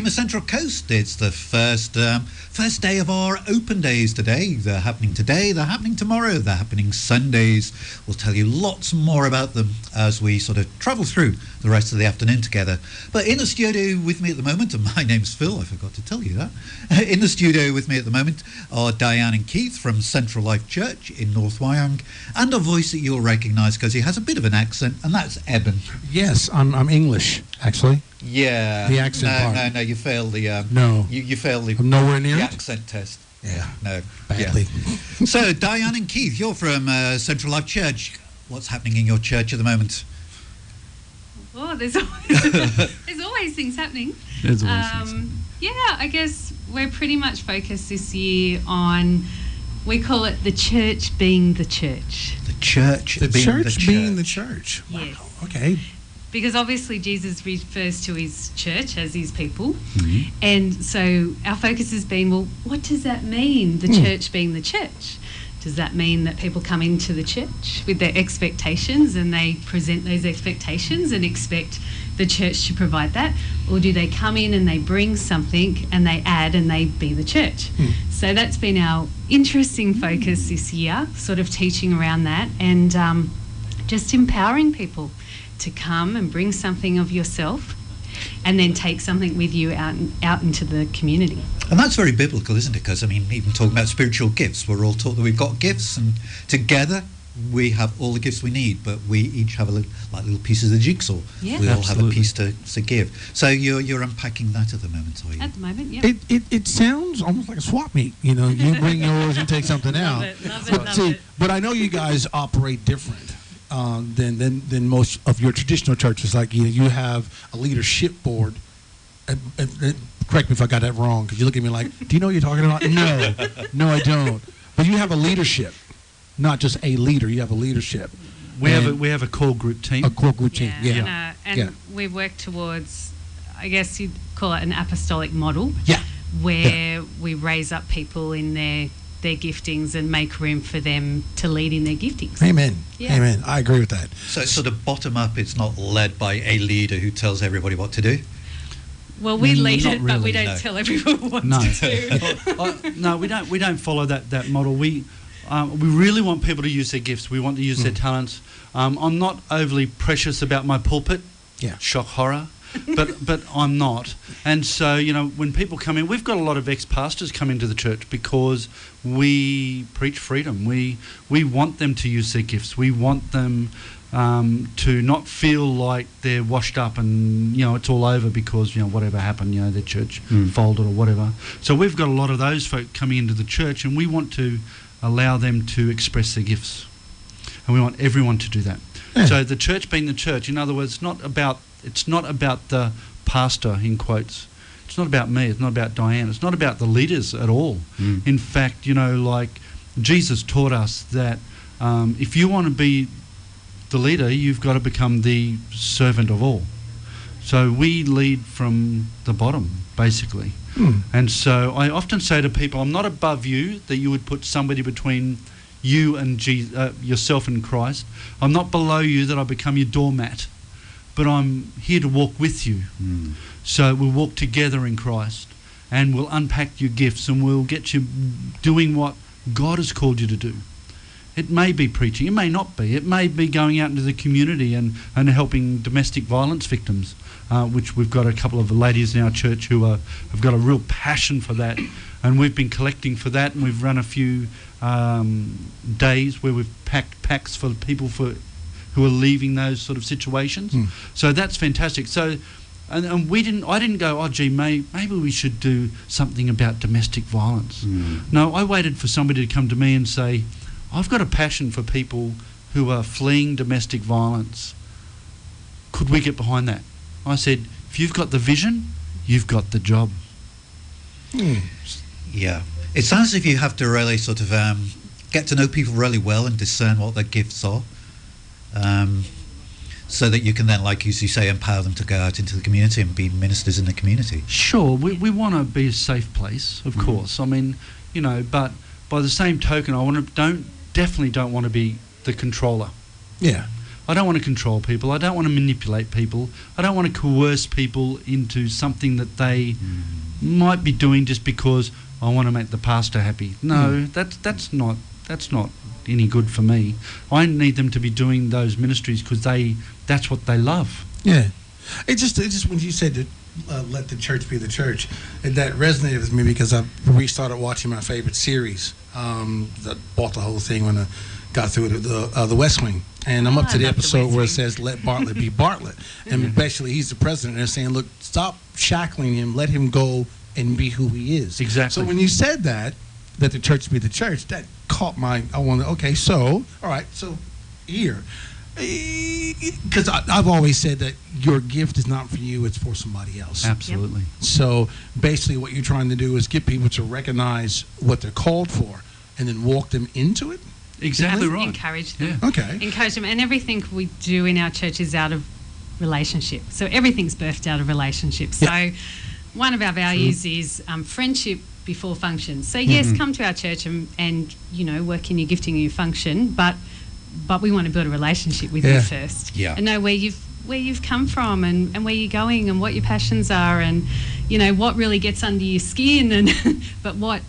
Rhema Central Coast. It's the first day of our open days today. They're happening today, they're happening tomorrow, they're happening Sundays. We'll tell you lots more about them as we sort of travel through the rest of the afternoon together. But in the studio with me at the moment, and my name's Phil, I forgot to tell you that. In the studio with me at the moment are Diane and Kieth from Central Life Church in North Wyong, and a voice that you'll recognise because he has a bit of an accent, and that's Eben. Yes, I'm English, actually. Yeah. The accent part. No, you failed the... no. You failed the... I'm nowhere near the it? accent test. Yeah. No. Badly. Yeah. So, Diane and Kieth, you're from Central Life Church. What's happening in your church at the moment? Oh, there's always things happening. There's always things. Yeah, I guess we're pretty much focused this year on, we call it the church being the church. The church The being church the church. being the church. Wow. Yes. Okay. Because obviously Jesus refers to his church as his people. Mm-hmm. And so our focus has been, well, what does that mean, the church being the church? Does that mean that people come into the church with their expectations and they present those expectations and expect the church to provide that? Or do they come in and they bring something and they add and they be the church? So that's been our interesting focus this year, sort of teaching around that and just empowering people to come and bring something of yourself and then take something with you out into the community. And that's very biblical, isn't it? Because, I mean, even talking about spiritual gifts, we're all taught that we've got gifts, and together we have all the gifts we need, but we each have little pieces of the jigsaw. Yeah. We all have a Absolutely. piece to give. So you're unpacking that at the moment, are you? At the moment, yeah. It sounds almost like a swap meet. You know, you bring yours, you take something out. Love it. But I know you guys operate different than most of your traditional churches. Like you have a leadership board. Correct me if I got that wrong, because you look at me like, do you know what you're talking about? No, I don't. But you have a leadership, not just a leader. You have a leadership. We have a core group team. A core group team. Yeah. And we work towards, I guess you'd call it an apostolic model. Yeah. Where we raise up people in their giftings and make room for them to lead in their giftings. Amen. Yeah. Amen. I agree with that. So it's sort of bottom up, it's not led by a leader who tells everybody what to do? Well, we lead not it, but we really, don't no. tell everyone what No. to do. No, we don't follow that model. We really want people to use their gifts. We want to use their talents. I'm not overly precious about my pulpit. Yeah. Shock horror. but I'm not. And so, when people come in, we've got a lot of ex-pastors come into the church because we preach freedom. We want them to use their gifts. We want them to not feel like they're washed up and, it's all over because, whatever happened, their church folded or whatever. So we've got a lot of those folk coming into the church, and we want to allow them to express their gifts. And we want everyone to do that. Yeah. So the church being the church, in other words, it's not about the pastor, in quotes. It's not about me. It's not about Diane. It's not about the leaders at all. In fact, like Jesus taught us that if you want to be the leader, you've got to become the servant of all. So we lead from the bottom, basically. And so I often say to people, I'm not above you, that you would put somebody between you and yourself and Christ. I'm not below you, that I become your doormat. But I'm here to walk with you. So we'll walk together in Christ, and we'll unpack your gifts, and we'll get you doing what God has called you to do. It may be preaching, it may not be. It may be going out into the community and helping domestic violence victims, which we've got a couple of ladies in our church who have got a real passion for that, and we've been collecting for that, and we've run a few days where we've packed packs for people who are leaving those sort of situations. So that's fantastic. So, and I didn't go, oh gee, maybe we should do something about domestic violence. No, I waited for somebody to come to me and say, I've got a passion for people who are fleeing domestic violence. Could we get behind that? I said, if you've got the vision, you've got the job. Yeah. It sounds as if you have to really sort of get to know people really well and discern what their gifts are. So that you can then, like you say, empower them to go out into the community and be ministers in the community. Sure, we want to be a safe place, of course. I mean, but by the same token, I definitely don't want to be the controller. Yeah. I don't want to control people. I don't want to manipulate people. I don't want to coerce people into something that they might be doing just because I want to make the pastor happy. No, that's not any good for me. I need them to be doing those ministries because that's what they love. Yeah. It just when you said that let the church be the church, that resonated with me because I restarted watching my favorite series. I bought the whole thing when I got through the West Wing, and I'm up to the episode where it says let Bartlett be Bartlett, and basically he's the president. And they're saying, look, stop shackling him, let him go and be who he is. Exactly. So when you said that the church be the church, that caught my. I wanted. Okay, so all right, so here. Because I've always said that your gift is not for you, it's for somebody else. Absolutely. Yep. So basically what you're trying to do is get people to recognize what they're called for and then walk them into it? Exactly right. Encourage them. Yeah. Okay. Encourage them. And everything we do in our church is out of relationship. So everything's birthed out of relationship. So one of our values is friendship before function. So yes, come to our church and work in your gifting and your function, but we want to build a relationship with you first. Yeah. And know where you've come from and where you're going and what your passions are and what really gets under your skin and but what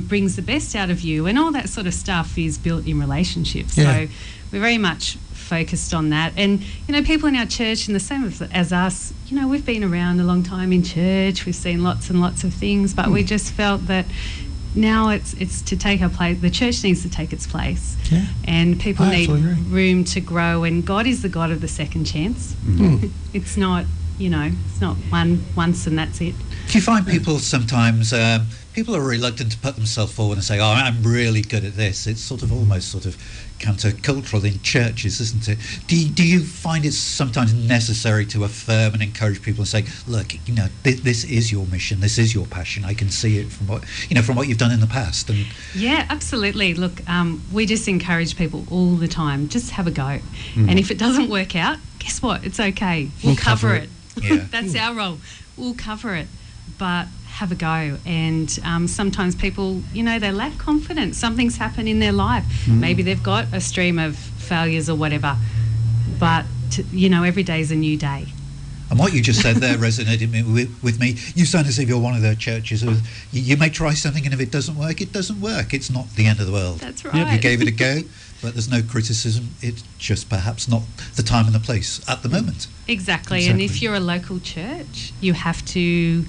brings the best out of you, and all that sort of stuff is built in relationships. So we're very much focused on that. And people in our church, and the same as us, we've been around a long time in church, we've seen lots and lots of things, but we just felt that now it's to take our place. The church needs to take its place, and people need room to grow. And God is the God of the second chance. It's not, it's not once and that's it. Do you find people sometimes? People are reluctant to put themselves forward and say, "Oh, I'm really good at this." It's almost countercultural in churches, isn't it? Do you find it's sometimes necessary to affirm and encourage people and say, "Look, this is your mission. This is your passion. I can see it from what you've done in the past." And yeah, absolutely. Look, we just encourage people all the time. Just have a go, and if it doesn't work out, guess what? It's okay. We'll cover it. Yeah. That's our role. We'll cover it, but have a go. And sometimes people, they lack confidence. Something's happened in their life. Maybe they've got a stream of failures or whatever, but every day is a new day. And what you just said there resonated with me. You sound as if you're one of the churches. You may try something, and if it doesn't work, it doesn't work. It's not the end of the world. That's right. You gave it a go, but there's no criticism. It's just perhaps not the time and the place at the moment. Exactly. And if you're a local church, you have to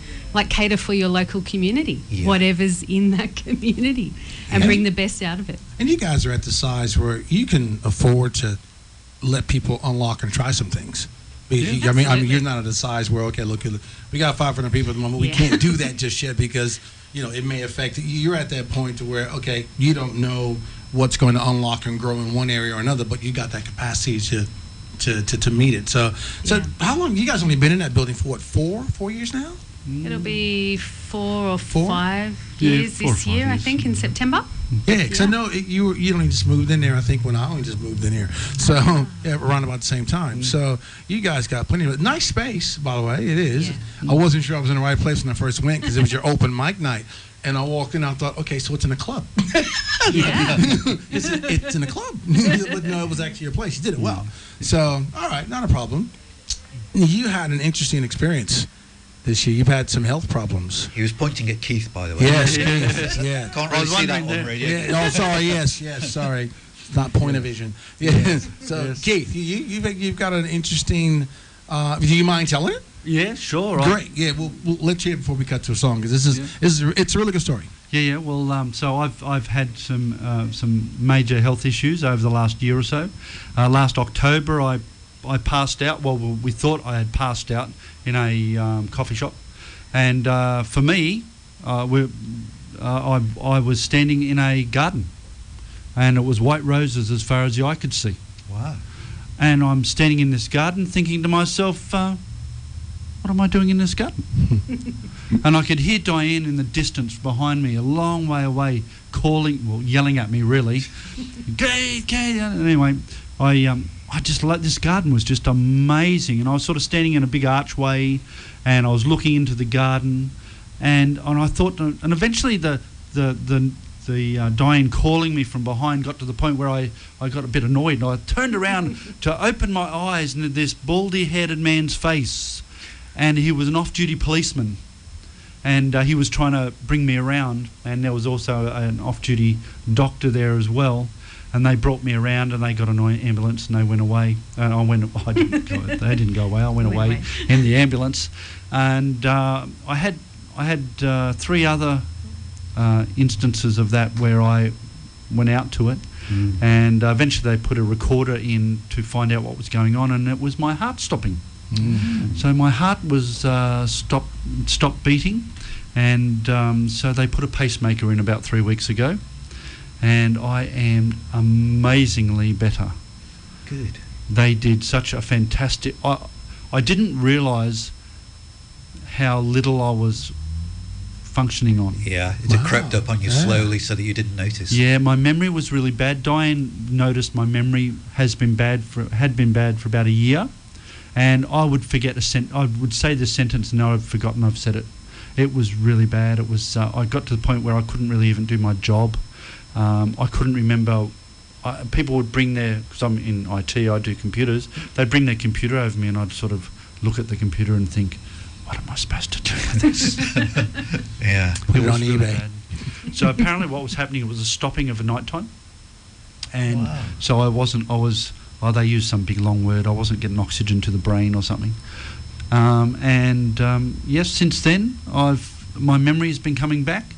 cater for your local community, whatever's in that community, and bring the best out of it. And you guys are at the size where you can afford to let people unlock and try some things. I mean, you're not at a size where, okay, look, we got 500 people at the moment. We can't do that just yet because, it may affect it. You're at that point to where, okay, you don't know what's going to unlock and grow in one area or another, but you got that capacity to meet it. So how long? You guys only been in that building for what, 4 years now? It'll be 4 or 5 years this year, I think, in September. Yeah, because I know you only just moved in there, I think, when I only just moved in here. So, around about the same time. So, you guys got plenty of nice space, by the way, it is. Yeah. I wasn't sure I was in the right place when I first went because it was your open mic night. And I walked in and I thought, okay, so it's in a club. It's in a club. But no, it was actually your place. You did it well. So, all right, not a problem. You had an interesting experience this year. You've had some health problems. He was pointing at Kieth, by the way. Yes, Keith. Yeah. Can't really see that on radio. Yeah. Oh, sorry. Yes. Sorry. It's not point of vision. Yeah. So, Keith, you've got an interesting. Do you mind telling it? Yeah, sure. Great. Yeah, we'll let you hear it before we cut to a song because it's a really good story. Yeah. Well, so I've had some major health issues over the last year or so. Last October, I passed out. Well, we thought I had passed out in a coffee shop, and for me, I was standing in a garden, and it was white roses as far as the eye could see. Wow! And I'm standing in this garden, thinking to myself, "What am I doing in this garden?" And I could hear Diane in the distance behind me, a long way away, yelling at me, really. Kieth. Anyway, I just like this garden was just amazing, and I was sort of standing in a big archway, and I was looking into the garden, and I thought, and eventually the Diane calling me from behind got to the point where I got a bit annoyed, and I turned around to open my eyes, and this baldy-headed man's face, and he was an off-duty policeman, and he was trying to bring me around, and there was also an off-duty doctor there as well, and they brought me around, and they got an ambulance, and they went away, and they didn't go away. I went away in the ambulance, and I had 3 other instances of that where I went out to it, and eventually they put a recorder in to find out what was going on, and it was my heart stopping. So my heart was stopped beating, and so they put a pacemaker in about 3 weeks ago, and I am amazingly better. Good. They did such a fantastic... I didn't realise how little I was functioning on. Yeah, it crept up on you slowly so that you didn't notice. Yeah, my memory was really bad. Diane noticed my memory had been bad for about a year, and I would forget I would say this sentence and now I've forgotten I've said it. It was really bad. It was. I got to the point where I couldn't really even do my job. I couldn't remember. People would bring because I'm in IT, I do computers. They'd bring their computer over me, and I'd sort of look at the computer and think, what am I supposed to do with this? Yeah. Put it on really eBay. bad. So apparently what was happening, it was a stopping of a night time. And Wow. so they used some big long word, I wasn't getting oxygen to the brain or something. Yes, since then, my memory has been coming back.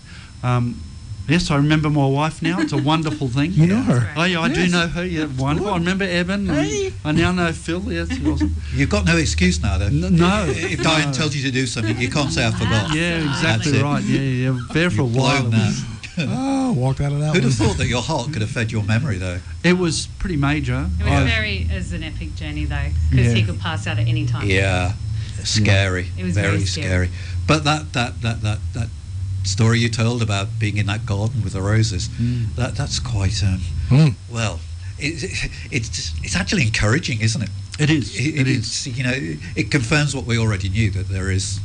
Yes, I remember my wife now. It's a wonderful thing. You know her. Oh, yeah, I do Yes. know her. Yeah, wonderful. I remember Eben. Hey. I now know Phil. Yes, awesome. You've got no excuse now, though. No. If Diane tells you to do something, you can't say I forgot. Yeah, exactly That's it. right. Yeah. There for a You've while. blown that. Oh, walked out of that Who'd one. have thought that your heart could have fed your memory, though? It was pretty major. It was an epic journey though, because he could pass out at any time. Yeah, scary. It was very very scary. But that story you told about being in that garden with the roses, that's quite well. It's actually encouraging, isn't it? It is. It is. It's, it confirms what we already knew, that there is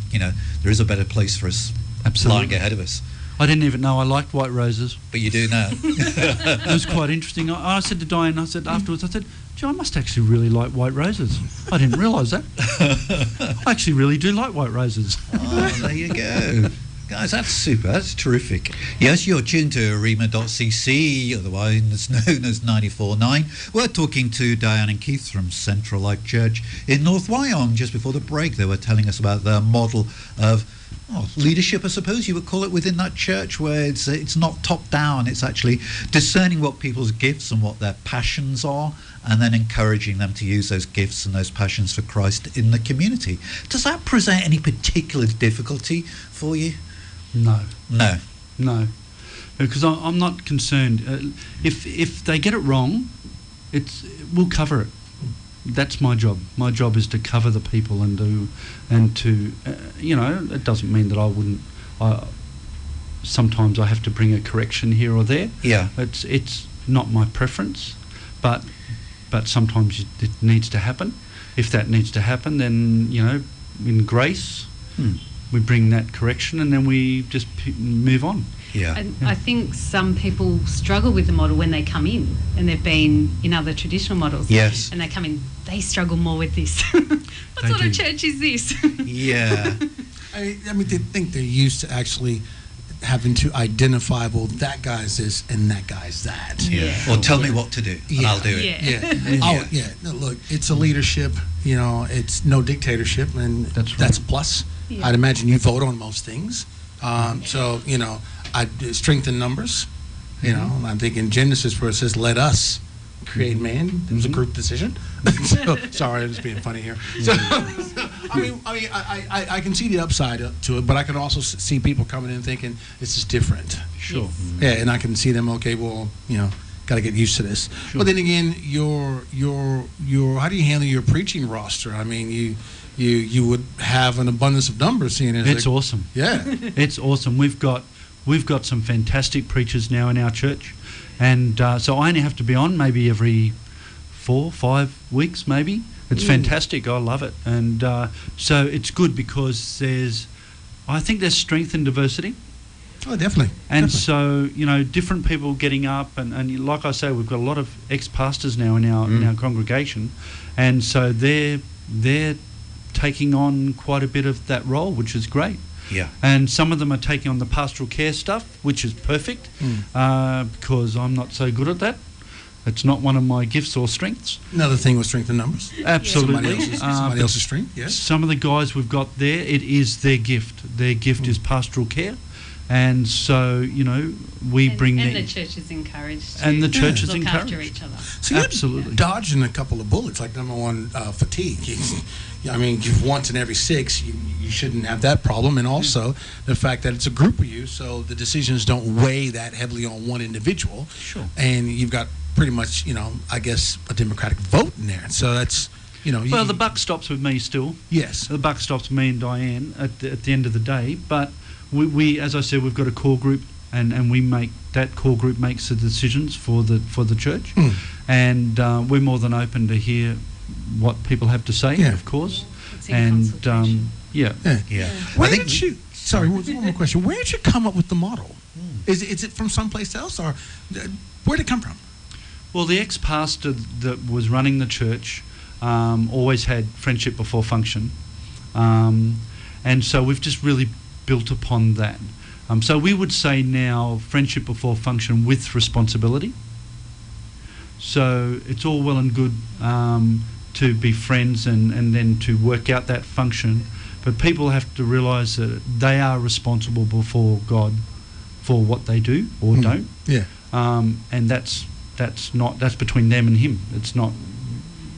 a better place for us Absolutely. lying ahead of us. I didn't even know I liked white roses. But you do now. It was quite interesting. I said to Diane, afterwards, gee, I must actually really like white roses. I didn't realise that. I actually really do like white roses. Oh, there you go. Guys, that's super. That's terrific. Yes, you're tuned to Rhema.cc, otherwise known as 94.9. We're talking to Diane and Kieth from Central Life Church in North Wyong. Just before the break, they were telling us about their model of leadership, I suppose you would call it, within that church, where it's not top down. It's actually discerning what people's gifts and what their passions are, and then encouraging them to use those gifts and those passions for Christ in the community. Does that present any particular difficulty for you? No. Because I'm not concerned. If they get it wrong, we'll cover it. That's my job. My job is to cover the people and to it doesn't mean that I wouldn't. Sometimes I have to bring a correction here or there. Yeah. It's not my preference, but sometimes it needs to happen. If that needs to happen, then in grace, we bring that correction, and then we just move on. Yeah. And I think some people struggle with the model when they come in, and they've been in other traditional models. Yes. And they come in, they struggle more with this. What sort of church is this? Yeah. I mean, they think they're used to actually having to identify, well, that guy's this and that guy's that. Yeah. Or tell me what to do, and I'll do it. Yeah. No, look, it's a leadership. It's no dictatorship, and That's right. that's a plus. Yeah. I'd imagine you vote on most things. So strength in numbers. I'm thinking Genesis where it says, "Let us create man." It was a group decision. So, sorry, I'm just being funny here. So, I can see the upside to it, but I can also see people coming in thinking this is different. Sure. Yeah, and I can see them. Okay, well, got to get used to this. Sure. But then again, your how do you handle your preaching roster? I mean, you would have an abundance of numbers. Seeing as It's awesome. Yeah. It's awesome. We've got some fantastic preachers now in our church, and so I only have to be on maybe every 4-5 weeks, maybe. It's fantastic. I love it, and so it's good because I think there's strength in diversity. Oh, definitely. And Definitely. so, you know, different people getting up, and like I say, we've got a lot of ex-pastors now in our congregation, and so they're taking on quite a bit of that role, which is great. Yeah. And some of them are taking on the pastoral care stuff, which is perfect, because I'm not so good at that. It's not one of my gifts or strengths. Another thing with strength in numbers. Absolutely. Somebody else's strength, yes. Some of the guys we've got there, it is their gift. Their gift is pastoral care. And so, you know, we bring and the church is encouraged to and the church is look encouraged after each other. So you're absolutely dodging a couple of bullets, like number one, fatigue. I mean, once in every 6, you shouldn't have that problem. And also the fact that it's a group of you, so the decisions don't weigh that heavily on one individual. Sure. And you've got pretty much, you know, I guess, a Democratic vote in there. So that's, you know. Well, the buck stops with me still. Yes. The buck stops with me and Diane at the end of the day. But we, as I said, we've got a core group, and we make that core group makes the decisions for the church, and we're more than open to hear what people have to say, of course. And Yeah. Where did you? Sorry, one more question. Where did you come up with the model? Is it from someplace else, or where did it come from? Well, the ex-pastor that was running the church always had friendship before function, and so we've just really built upon that. So we would say now friendship before function with responsibility. So it's all well and good to be friends and then to work out that function, but people have to realise that they are responsible before God for what they do or don't. Yeah. And that's between them and Him. It's not,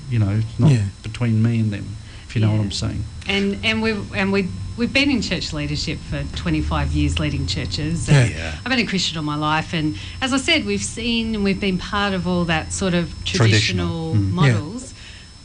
you know, it's not between me and them, if you know what I'm saying. And we've been in church leadership for 25 years, leading churches. And I've been a Christian all my life, and as I said, we've seen and we've been part of all that sort of traditional models.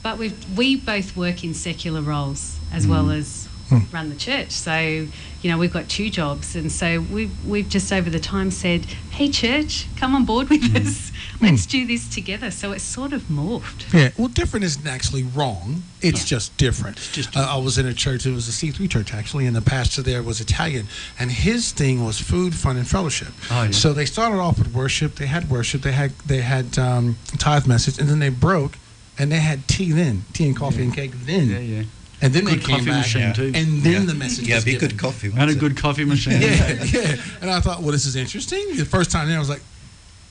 But we both work in secular roles as well as run the church. So, you know, we've got 2 jobs, and so we've just over the time said, "Hey, church, come on board with us. Let's do this together." So it's sort of morphed. Yeah. Well, different isn't actually wrong. It's just different. I was in a church. It was a C3 church actually, and the pastor there was Italian, and his thing was food, fun, and fellowship. Oh, yeah. So they started off with worship. They had worship. They had tithe message, and then they broke, and they had tea and coffee and cake then. Yeah. And then good they came coffee back, machine too. and then the message was be given. good coffee. And a good coffee machine. Yeah. And I thought, well, this is interesting. The first time there, I was like,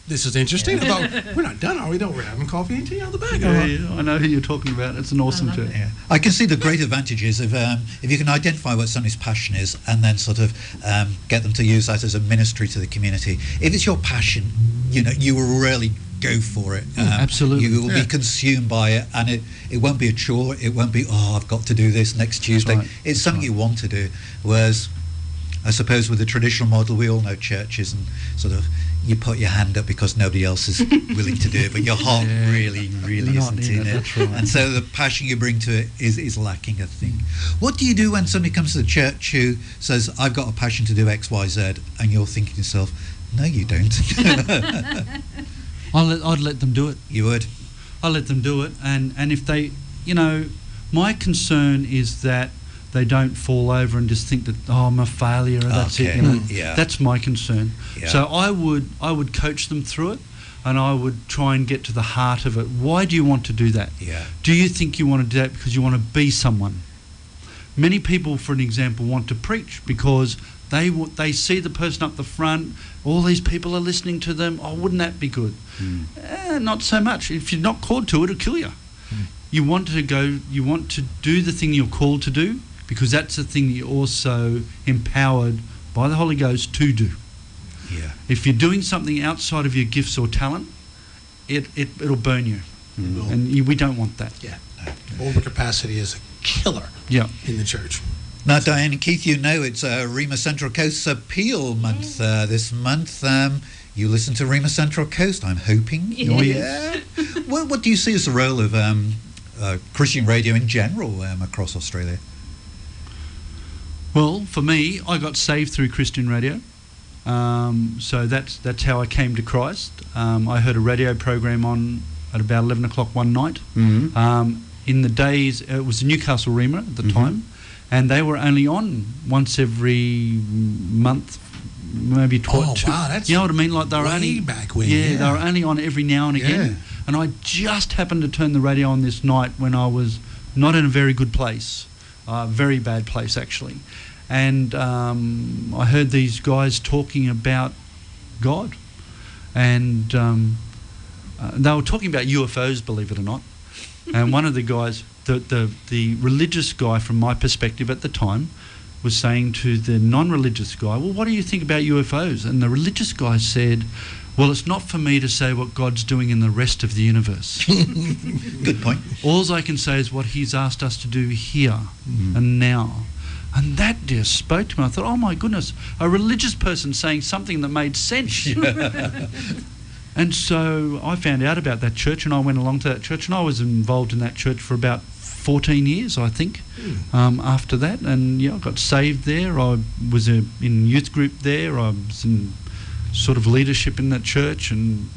this is interesting. I thought, we're not done, are we? No, we're having coffee and tea out the back. I know who you're talking about. It's an awesome church. Yeah. I can see the great advantages of if you can identify what somebody's passion is and then sort of get them to use that as a ministry to the community. If it's your passion, you know, you will really go for it. Absolutely. You will be consumed by it, and it won't be a chore. It won't be, I've got to do this next Tuesday. Right. It's something you want to do. Whereas, I suppose with the traditional model, we all know churches and sort of you put your hand up because nobody else is willing to do it, but your heart really isn't in it. Right. And so the passion you bring to it is lacking, I think. What do you do when somebody comes to the church who says, I've got a passion to do X, Y, Z, and you're thinking to yourself, no, you don't. I'd let them do it. You would? I'll let them do it. And if they, you know, my concern is that they don't fall over and just think that, I'm a failure, or that's it. You know? That's my concern. Yeah. So I would coach them through it, and I would try and get to the heart of it. Why do you want to do that? Yeah. Do you think you want to do that because you want to be someone? Many people, for an example, want to preach because they see the person up the front, all these people are listening to them. Oh, wouldn't that be good? Not so much. If you're not called to it, it'll kill you. You want to do the thing you're called to do, because that's the thing that you're also empowered by the Holy Ghost to do. Yeah. If you're doing something outside of your gifts or talent, it'll burn you. And we don't want that. Yeah. Overcapacity is a killer in the church. Now, Diane and Kieth, you know it's Rhema Central Coast's Appeal Month this month. You listen to Rhema Central Coast, I'm hoping. Yes. Oh, yeah. What do you see as the role of Christian radio in general across Australia? Well, for me, I got saved through Christian radio. So that's how I came to Christ. I heard a radio program on at about 11 o'clock one night. In the days, it was the Newcastle Rhema at the time, and they were only on once every month, maybe 12. Oh, wow, that's you know what I mean? Like they were way only back when, they yeah. were only on every now and again. Yeah. And I just happened to turn the radio on this night when I was not in a very good place, very bad place actually. And I heard these guys talking about God, and they were talking about UFOs, believe it or not. And one of the guys, the religious guy from my perspective at the time, was saying to the non-religious guy, well, what do you think about UFOs? And the religious guy said, well, it's not for me to say what God's doing in the rest of the universe. Good point. All I can say is what he's asked us to do here and now. And that just spoke to me. I thought, oh my goodness, a religious person saying something that made sense. And so I found out about that church, and I went along to that church, and I was involved in that church for about 14 years, I think, after that. And I got saved there. I was in youth group there. I was in sort of leadership in that church, and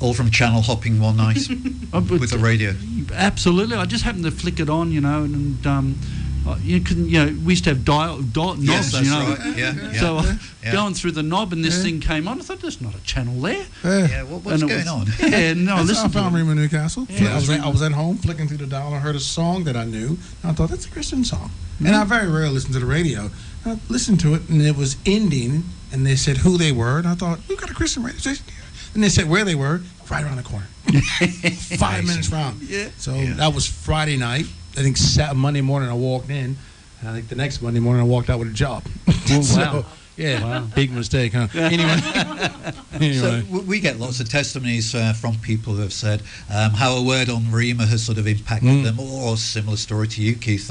all from channel hopping one night with the radio. Absolutely. I just happened to flick it on, and we used to have knobs, Yes, that's right. Yeah. So going through the knob, and this thing came on. I thought, there's not a channel there. Yeah, what's going on? Yeah, no, That's listen. how I found Rhema Newcastle. Yeah, I was at home flicking through the dial and heard a song that I knew. And I thought, that's a Christian song. And I very rarely listen to the radio. And I listened to it, and it was ending, and they said who they were. And I thought, we've got a Christian radio station here. And they said where they were, right around the corner. 5 minutes from. Yeah. So that was Friday night. I think Monday morning I walked in, and I think the next Monday morning I walked out with a job. Oh, wow. Big mistake, huh? Anyway. So we get lots of testimonies from people who have said how a word on Rhema has sort of impacted them, or a similar story to you, Keith.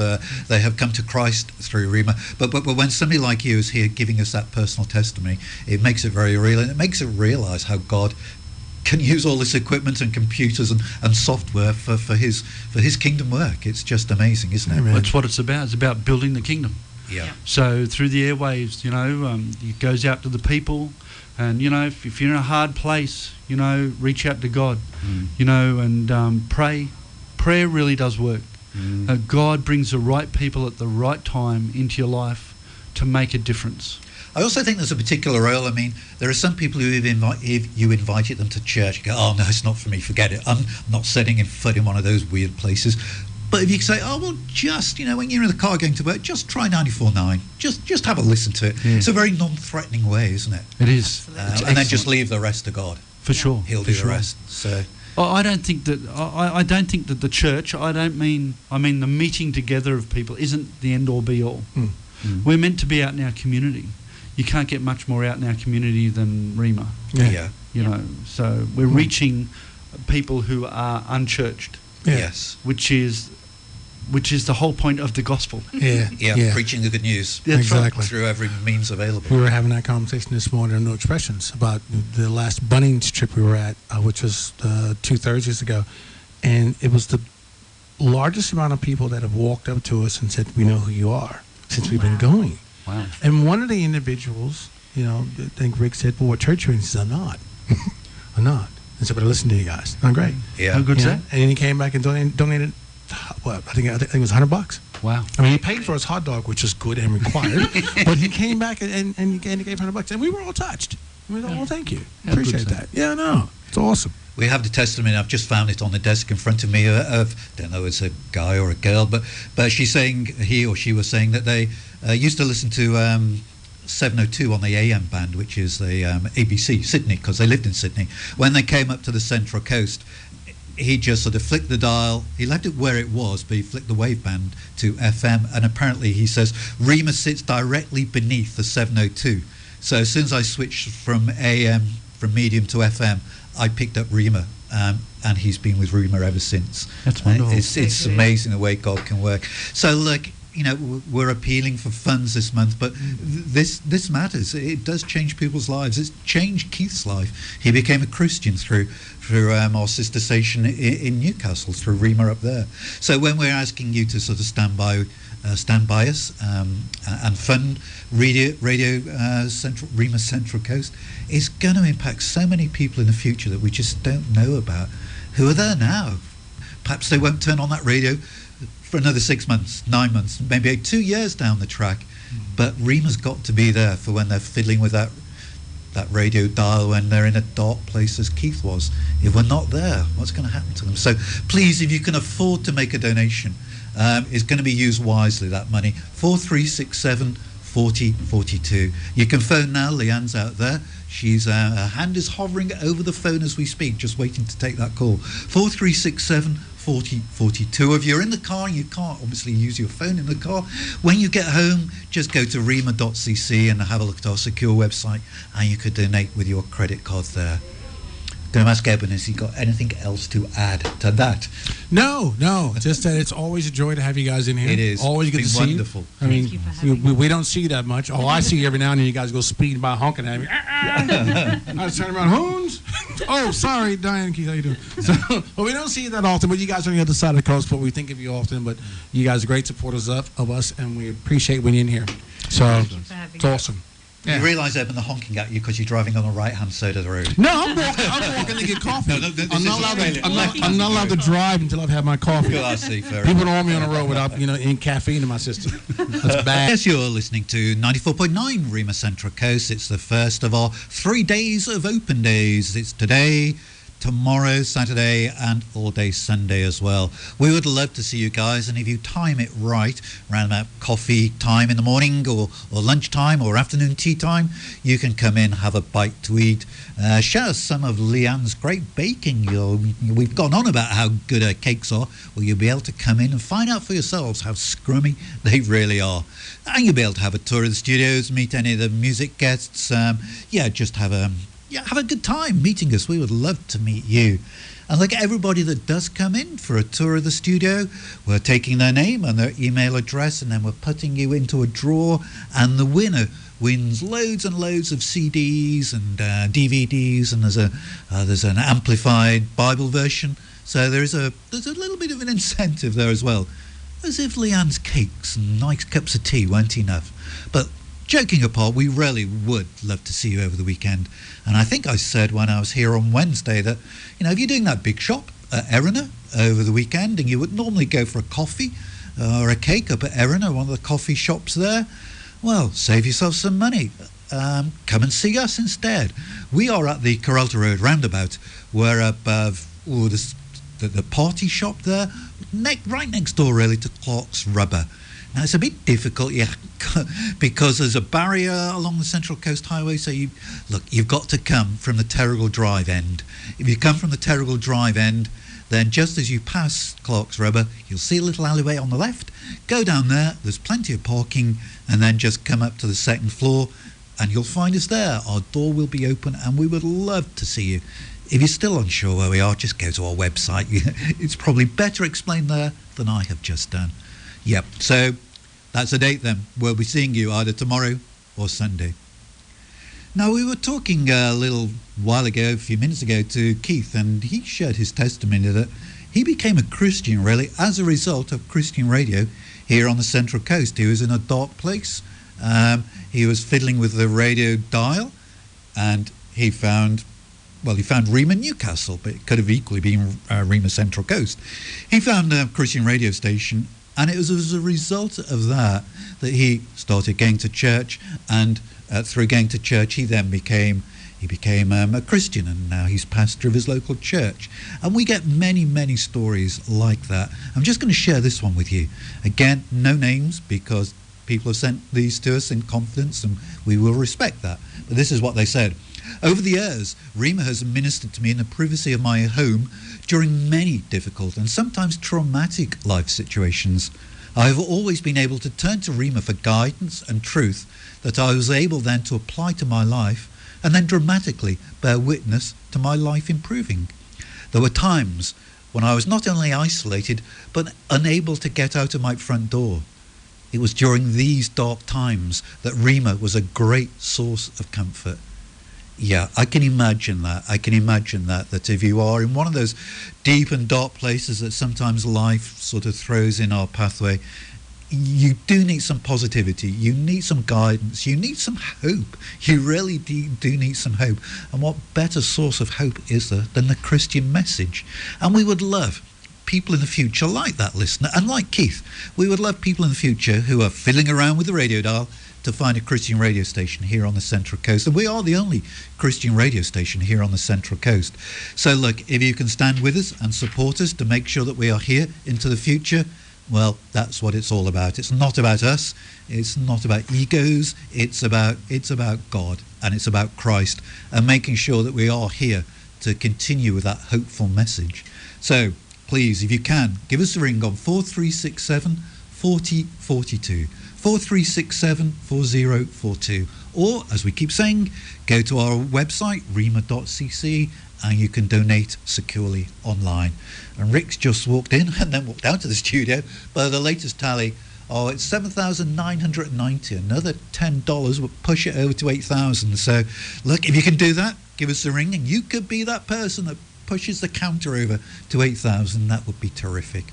They have come to Christ through Rhema. But when somebody like you is here giving us that personal testimony, it makes it very real, and it makes it realise how God can use all this equipment and computers and software for his kingdom work. It's just amazing, isn't it? That's what it's about. It's about building the kingdom. Yeah. So through the airwaves, it goes out to the people, and if you're in a hard place, reach out to God, and pray. Prayer really does work. God brings the right people at the right time into your life to make a difference. I also think there's a particular role. I mean, there are some people who, if you invited them to church, go, oh, no, it's not for me, forget it. I'm not setting foot in one of those weird places. But if you say, oh, well, just, when you're in the car going to work, just try 94.9. Just have a listen to it. Yeah. It's a very non-threatening way, isn't it? It is. And then just leave the rest to God. For sure. He'll do the rest. So. I don't think that the church, I mean the meeting together of people isn't the end all be all. We're meant to be out in our community. You can't get much more out in our community than Rhema. Yeah. So we're reaching people who are unchurched. Yeah. Yes. Which is the whole point of the gospel. Yeah. Preaching the good news. Exactly. Through every means available. We were having that conversation this morning on No Expressions about the last Bunnings trip we were at, which was 2 Thursdays ago. And it was the largest amount of people that have walked up to us and said, we know who you are, since we've been going. Wow. And one of the individuals, I think Rick said, well, what church are you in? He said, I'm not. I'm not. And so, but I listened to you guys. Oh, great. Yeah. How good's that? And then he came back and donated what? I think it was $100. Wow. I mean, he paid for his hot dog, which is good and required, but he came back and he gave $100, and we were all touched. We thought, well, thank you. Appreciate that. Yeah, no, it's awesome. We have the testimony. I've just found it on the desk in front of me. Of don't know, it's a guy or a girl, but she's saying, he or she was saying that they used to listen to 702 on the AM band, which is the ABC Sydney, because they lived in Sydney. When they came up to the Central Coast, he just sort of flicked the dial. He left it where it was, but he flicked the wave band to FM, and apparently he says Rhema sits directly beneath the 702. So as soon as I switched from AM, from medium to FM, I picked up Rhema, and he's been with Rhema ever since. That's wonderful. It's amazing the way God can work. So look, we're appealing for funds this month, but this matters. It does change people's lives. It's changed Keith's life. He became a Christian through our sister station in Newcastle, through Rhema up there. So when we're asking you to sort of stand by us and fund Radio Central, Rhema Central Coast, it's going to impact so many people in the future that we just don't know about, who are there now. Perhaps they won't turn on that radio for another 6 months, 9 months, maybe 2 years down the track, But Rhema's got to be there for when they're fiddling with that radio dial, when they're in a dark place as Kieth was. If we're not there, what's going to happen to them? So please, if you can afford to make a donation, it's going to be used wisely, that money. 4367 40 42. You can phone now. Leanne's out there. Her hand is hovering over the phone as we speak, just waiting to take that call. 4367 40 42. If you're in the car and you can't obviously use your phone in the car, when you get home, just go to rhema.cc and have a look at our secure website, and you could donate with your credit card there. Going to ask Eben, has he got anything else to add to that? No, just that it's always a joy to have you guys in here. It is. Always good to see wonderful. you. I mean, Thank you for having me. we don't see you that much. All I see every now and then, you guys go speeding by honking at me. I just turn around, Hoons. Oh, sorry, Diane, Keith, how you doing? So, well, we don't see you that often, but you guys are on the other side of the coast, but we think of you often. But you guys are great supporters of us, and we appreciate when you're in here. So Thank you for having it's me. awesome. Yeah. You realise, Eben, they're honking at you because you're driving on the right-hand side of the road. No, I'm walking to get coffee. No, this I'm not is allowed Australia. I'm not allowed to drive until I've had my coffee. Good, I see, fair People enough. don't want me on the road without, any caffeine in my system. That's bad. Yes, you're listening to 94.9 Rhema Central Coast. It's the first of our 3 days of open days. It's today, tomorrow, Saturday, and all day Sunday as well. We would love to see you guys, and if you time it right, around about coffee time in the morning, or lunchtime, or afternoon tea time, you can come in, have a bite to eat, share some of Leanne's great baking. We've gone on about how good her cakes are. Well, you'll be able to come in and find out for yourselves how scrummy they really are. And you'll be able to have a tour of the studios, meet any of the music guests, just have a good time meeting us. We would love to meet you. And like everybody that does come in for a tour of the studio, we're taking their name and their email address, and then we're putting you into a draw, and the winner wins loads and loads of CDs and DVDs, and there's an amplified Bible version. So there's a little bit of an incentive there as well. As if Leanne's cakes and nice cups of tea weren't enough. But joking apart, we really would love to see you over the weekend. And I think I said when I was here on Wednesday that, if you're doing that big shop at Erina over the weekend, and you would normally go for a coffee or a cake up at Erina, one of the coffee shops there, well, save yourself some money. Come and see us instead. We are at the Coralta Road roundabout. We're above the party shop there, right next door really to Clark's Rubber. Now, it's a bit difficult, because there's a barrier along the Central Coast Highway, so you've got to come from the Terrigal Drive end. If you come from the Terrigal Drive end, then just as you pass Clark's Rubber, you'll see a little alleyway on the left. Go down there, there's plenty of parking, and then just come up to the second floor, and you'll find us there. Our door will be open, and we would love to see you. If you're still unsure where we are, just go to our website. It's probably better explained there than I have just done. Yep, so that's a date then. We'll be seeing you either tomorrow or Sunday. Now, we were talking a little while ago, a few minutes ago, to Kieth, and he shared his testimony that he became a Christian really as a result of Christian radio here on the Central Coast. He was in a dark place. He was fiddling with the radio dial, and he found Rhema Newcastle, but it could have equally been Rhema Central Coast. He found a Christian radio station, and it was as a result of that he started going to church, and through going to church he then became a Christian, and now he's pastor of his local church. And we get many, many stories like that. I'm just going to share this one with you. Again, no names, because people have sent these to us in confidence, and we will respect that. But this is what they said. Over the years, Rhema has ministered to me in the privacy of my home during many difficult and sometimes traumatic life situations. I have always been able to turn to Rhema for guidance and truth that I was able then to apply to my life, and then dramatically bear witness to my life improving. There were times when I was not only isolated, but unable to get out of my front door. It was during these dark times that Rhema was a great source of comfort. Yeah, I can imagine that. That if you are in one of those deep and dark places that sometimes life sort of throws in our pathway, you do need some positivity. You need some guidance. You need some hope. You really do need some hope. And what better source of hope is there than the Christian message? And we would love people in the future like that listener, and like Keith. We would love people in the future who are fiddling around with the radio dial to find a Christian radio station here on the Central Coast. And we are the only Christian radio station here on the Central Coast. So look, if you can stand with us and support us to make sure that we are here into the future, well, that's what it's all about. It's not about us. It's not about egos. It's about God, and it's about Christ, and making sure that we are here to continue with that hopeful message. So please, if you can, give us a ring on 4367 4042. 4367 4042. Or, as we keep saying, go to our website, rhema.cc, and you can donate securely online. And Rick's just walked in and then walked out to the studio. By the latest tally, it's 7,990. Another $10 would push it over to 8,000. So, look, if you can do that, give us a ring, and you could be that person that pushes the counter over to 8,000. That would be terrific.